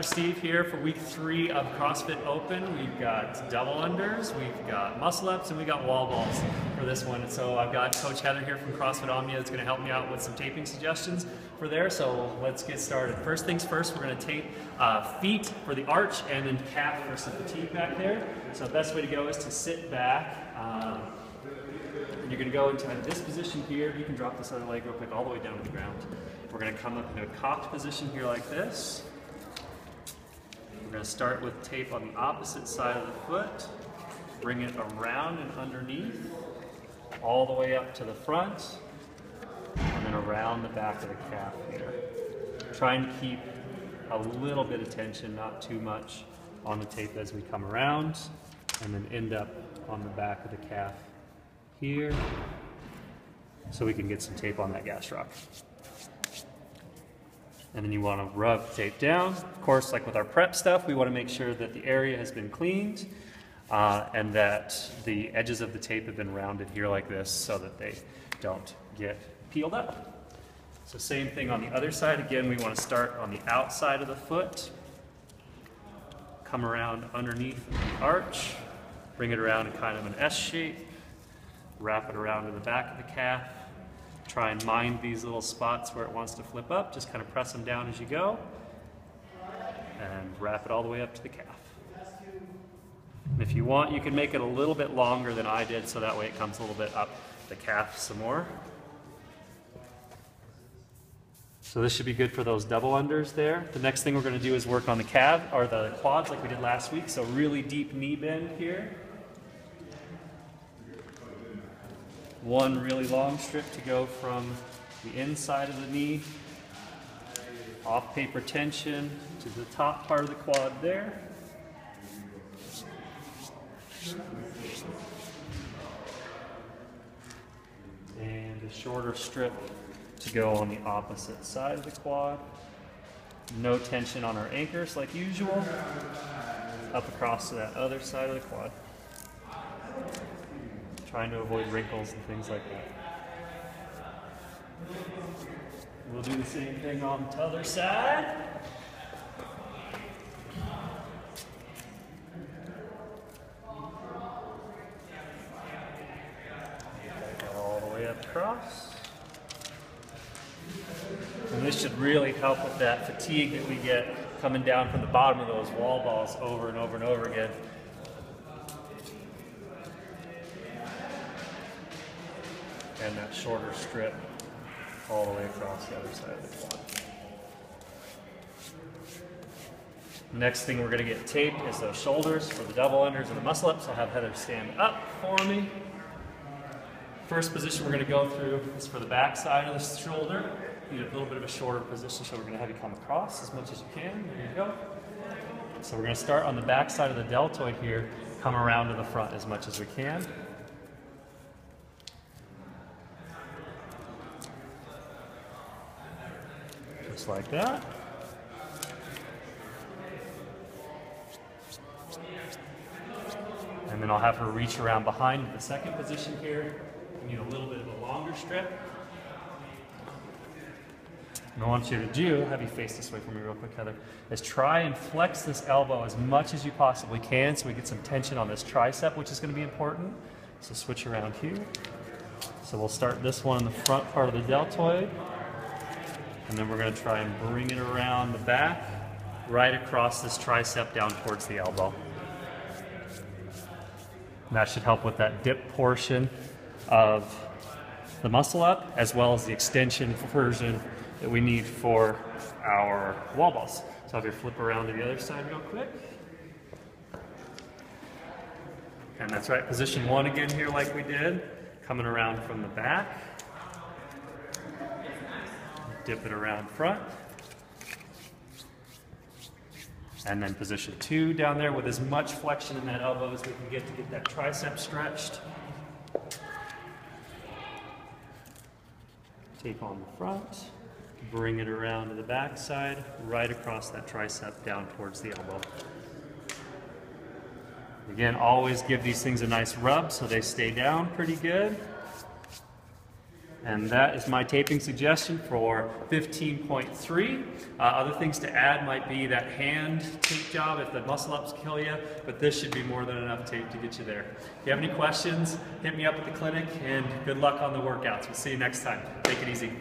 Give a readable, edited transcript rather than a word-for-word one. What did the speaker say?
Steve here for week 3 of CrossFit Open. We've got double unders, we've got muscle ups, and we got wall balls for this one. And so I've got Coach Heather here from CrossFit Omnia that's going to help me out with some taping suggestions for there. So let's get started. First things first, we're going to tape feet for the arch and then calf for some fatigue back there. So the best way to go is to sit back. And you're going to go into this position here. You can drop this other leg real quick all the way down to the ground. We're going to come up into a cocked position here like this. We're going to start with tape on the opposite side of the foot. Bring it around and underneath, all the way up to the front, and then around the back of the calf here. Trying to keep a little bit of tension, not too much, on the tape as we come around, and then end up on the back of the calf here, so we can get some tape on that gastroc. And then you want to rub tape down. Of course, like with our prep stuff, we want to make sure that the area has been cleaned and that the edges of the tape have been rounded here like this so that they don't get peeled up. So same thing on the other side. Again, we want to start on the outside of the foot, come around underneath the arch, bring it around in kind of an S shape, wrap it around to the back of the calf. Try and mind these little spots where it wants to flip up. Just kind of press them down as you go. And wrap it all the way up to the calf. And if you want, you can make it a little bit longer than I did, so that way it comes a little bit up the calf some more. So this should be good for those double unders there. The next thing we're going to do is work on the calf, or the quads like we did last week. So really deep knee bend here. One really long strip to go from the inside of the knee, off paper tension to the top part of the quad there. And a shorter strip to go on the opposite side of the quad. No tension on our anchors like usual. Up across to that other side of the quad. Trying to avoid wrinkles and things like that. We'll do the same thing on the other side. Take that all the way up across. And this should really help with that fatigue that we get coming down from the bottom of those wall balls over and over and over again. And that shorter strip all the way across the other side of the quad. Next thing we're going to get taped is those shoulders for the double unders and the muscle ups. I'll have Heather stand up for me. First position we're going to go through is for the back side of the shoulder. You need a little bit of a shorter position, so we're going to have you come across as much as you can. There you go. So we're going to start on the back side of the deltoid here, come around to the front as much as we can. Just like that. And then I'll have her reach around behind the second position here. You need a little bit of a longer strip. And I want you to do, have you face this way for me real quick, Heather, is try and flex this elbow as much as you possibly can so we get some tension on this tricep, which is going to be important. So switch around here. So we'll start this one in the front part of the deltoid. And then we're going to try and bring it around the back, right across this tricep down towards the elbow. And that should help with that dip portion of the muscle up, as well as the extension version that we need for our wall balls. So have your flip around to the other side real quick. And that's right, position 1 again here like we did, coming around from the back. Dip it around front. And then position 2 down there with as much flexion in that elbow as we can get to get that tricep stretched. Tape on the front, bring it around to the back side, right across that tricep down towards the elbow. Again, always give these things a nice rub so they stay down pretty good. And that is my taping suggestion for 15.3. Other things to add might be that hand tape job if the muscle ups kill you, but this should be more than enough tape to get you there. If you have any questions, hit me up at the clinic, and good luck on the workouts. We'll see you next time. Take it easy.